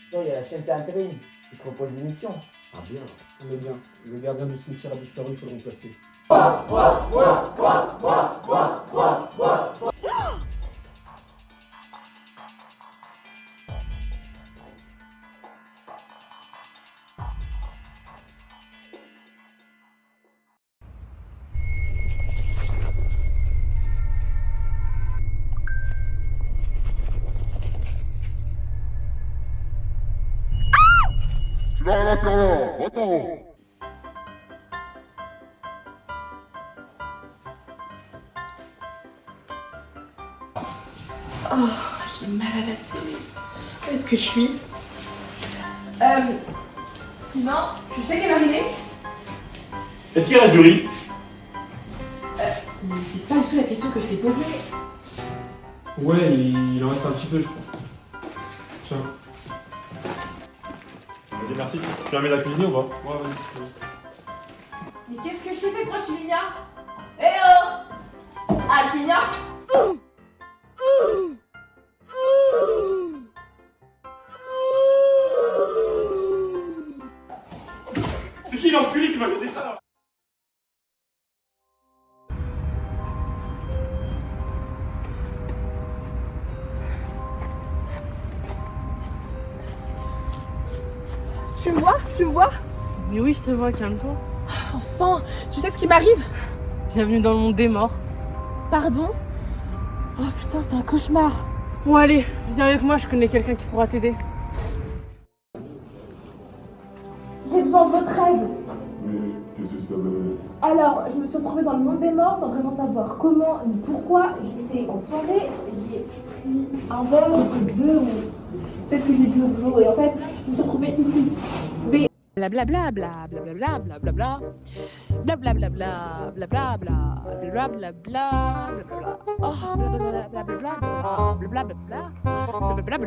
Sinon, il y a la chaîne Intérim qui propose des missions. Ah bien. On est bien. Le gardien du cimetière a disparu, il faut le remplacer. Tu vas rien faire là, va-t'en. Oh, j'ai mal à la tête. Où est-ce que je suis? Sylvain, tu sais quelle heure il est? Est-ce qu'il reste du riz? Mais c'est pas du tout la question que je t'ai posée. Ouais, il en reste un petit peu, je crois. Tiens. Vas-y, merci. Tu vas mettre la cuisiner ou pas? Ouais, vas-y. Mais qu'est-ce que je t'ai fait pour tu l'ignores? Eh oh! Ah, tu l'ignores? C'est qui l'enculé qui m'a fait ça là? Tu me vois? Tu me vois? Mais oui, je te vois, calme-toi. Enfin, tu sais ce qui m'arrive? Bienvenue dans le monde des morts. Pardon? Oh putain, c'est un cauchemar. Bon, allez, viens avec moi, je connais quelqu'un qui pourra t'aider. J'ai besoin de votre aide. Mais qu'est-ce que c'est que Alors, je me suis retrouvée dans le monde des morts sans vraiment savoir comment ni pourquoi. J'étais en soirée, j'ai pris un verre ou deux, ou peut-être que j'ai bu au jour, et en fait, je me suis retrouvée ici. Mais Blablabla, blablabla, blablabla. Blablabla, blablabla, blablabla, blablabla. Oh, blablabla, blablabla, blablabla. Blablabla,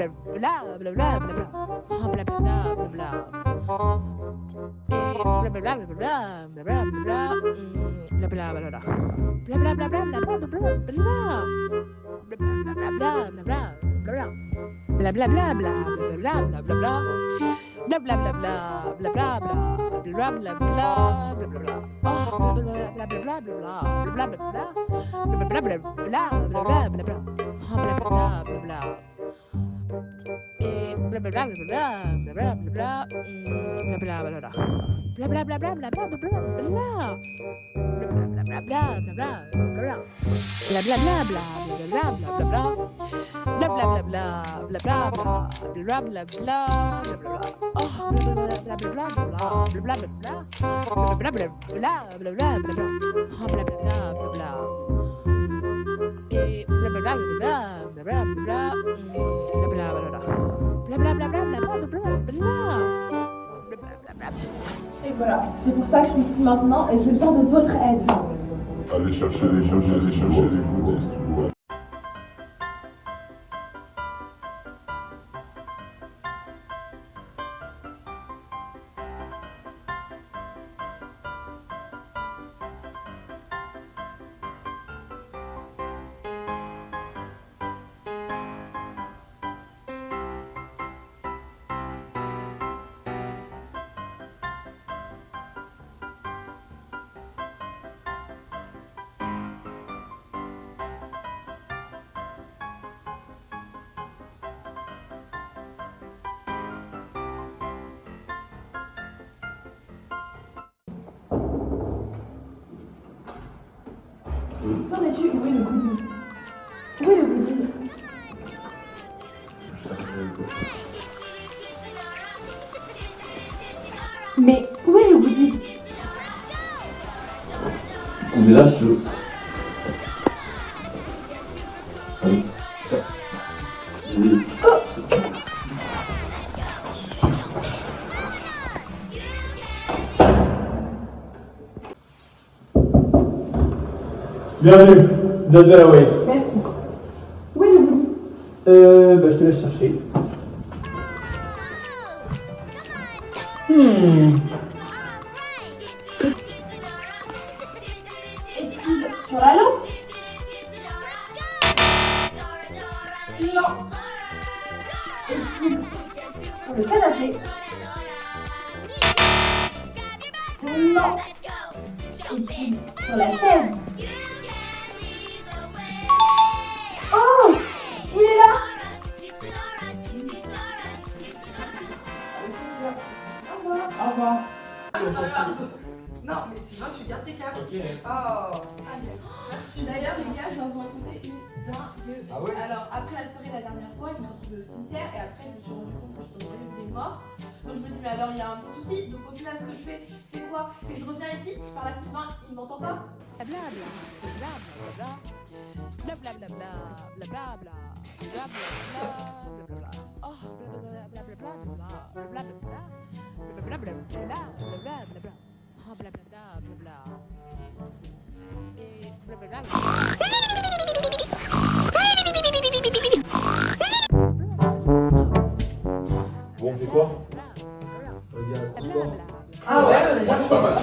blablabla. Oh, blablabla, blablabla. Et blablabla, blablabla, blablabla. Blablabla, blablabla, blablabla, blablabla. Blablabla, blablabla, blablabla. Blablabla, blablabla, blablabla. Blablabla, blablabla, blablabla, blablabla. Oh, blablabla, blablabla, blablabla. Blablabla, blablabla, blablabla. Oh, blablabla, blablabla. Et blablabla, blablabla, blablabla, blablabla. Blablabla, blablabla, blablabla. Blablabla, blablabla, blablabla. Blablabla, blablabla, blablabla. Blablabla, blablabla, blablabla, blablabla. Oh, blablabla, blablabla, blablabla. Blablabla, blablabla, blablabla. Oh, blablabla, blablabla. Et blablabla, blablabla, blablabla, blablabla. Blablabla, blablabla, blablabla. et voilà, c'est pour ça que je suis ici maintenant et j'ai besoin de votre aide. Allez chercher les écoutes. Saurais-tu où est le goodies? Où est le goodies? Mais où est le goodies? On est là, si tu veux. Allez. Oui. Bienvenue, bienvenue à la Wave. Merci. Où est le goodies? Je te laisse chercher. Est-il sur la lampe? Non. Est-il sur le canapé. Non. Est-il sur la chaise? Oh, il est là. Au revoir. Non, mais sinon tu gardes tes cartes. Ok. Oh, merci. D'ailleurs, les gars, je viens de vous raconter une dingue. Ah ouais? Alors, après la soirée la dernière fois, je me suis retrouvée au cimetière et après, je me suis rendu compte que j'étais dans le milieu des morts. Donc, je me dis, mais alors, il y a un petit souci. Donc, au final, ce que je fais, c'est quoi? C'est que je reviens ici, je parle à Sylvain, il m'entend pas. Bon, on fait quoi? On dit un crossword. Ah ouais, c'est bien. Pas mal.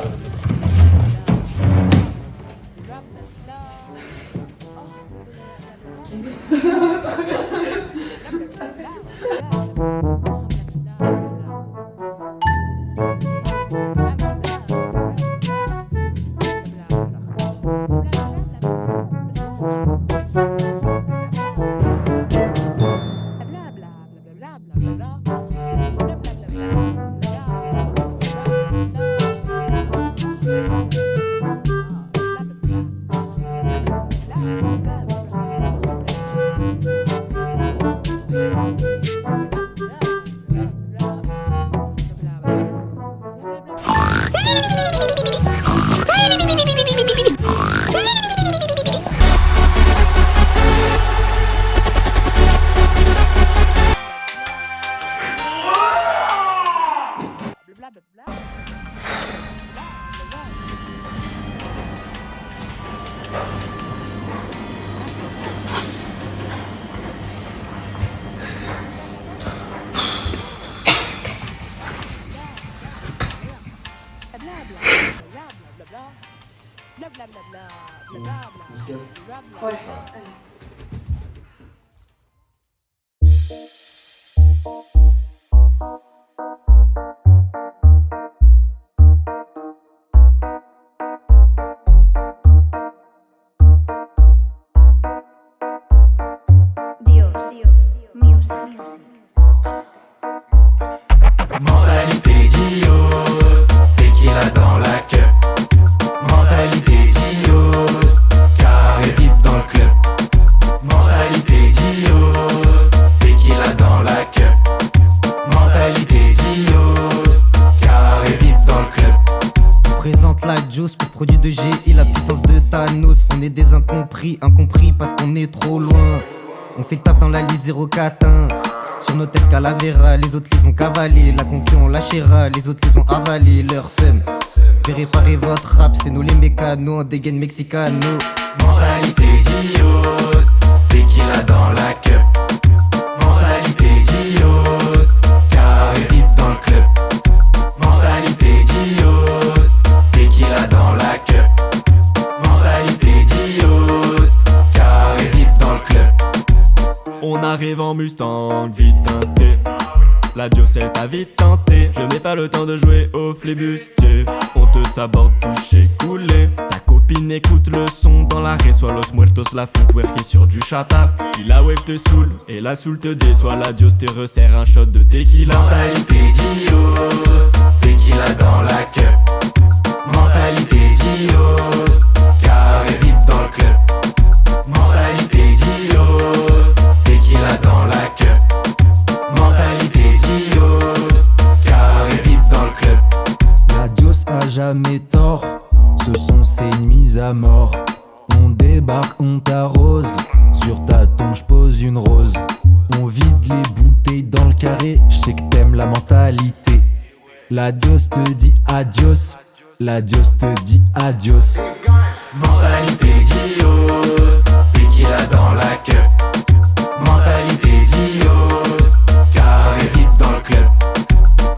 On se casse. Ouais. Mentalité Dios, tequila dans la cup. Mentalité Dios, carré vip dans le club. Mentalité Dios, tequila dans la cup. Mentalité Dios, carré vip dans le club. On présente la juice pour produit de GI, la puissance de Thanos. On est des incompris, incompris parce qu'on est trop loin. On fait le taf dans la liste 041. Sur nos têtes Calavera, les autres les ont cavalé. La conquête on lâchera, les autres les ont avalé. Leur seum, fait réparer votre rap, c'est nous les mécanos en dégaine mexicano. Mentalité Dios, tequila dans la cup. Mentalité Dios, carré vip dans le club. Mentalité Dios, tequila dans la cup. Mentalité Dios, carré vip dans le club. On arrive en Mustang, vite teinté. La Dios elle t'a vite tenté. Je n'ai pas le temps de jouer au flibustier. On te saborde, touché, coulé. Ta copine écoute le son dans l'arrêt. Soit los muertos la footwear qui est sur du chata. Si la wave te saoule et la soul te déçoit, la Dios te resserre un shot de tequila. Mentalité Dios, tequila dans la cup. Mentalité Dios, carré vip dans le club. Mentalité Dios, tequila dans la cup. Mentalité Dios, carré vip dans le club. La Dios a jamais tort, ce sont ses ennemis à mort. On débarque, on t'arrose, sur ta tombe j'pose une rose. On vide les bouteilles dans le carré, j'sais que t'aimes la mentalité. La Dios te dit adios, la Dios te dit adios. Mentalité Dios, tequila dans la cup. Mentalité Dios, carré vip dans le club.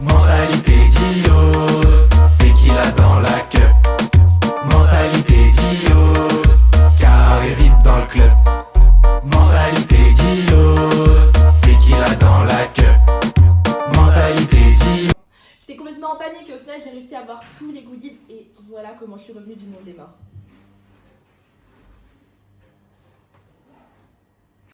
Mentalité Dios, tequila dans la cup. Mentalité Dios, carré vip dans le club. Mentalité Dios, tequila dans la cup. Mentalité complètement en panique et au final j'ai réussi à avoir tous les goodies et voilà comment je suis revenue du monde des morts.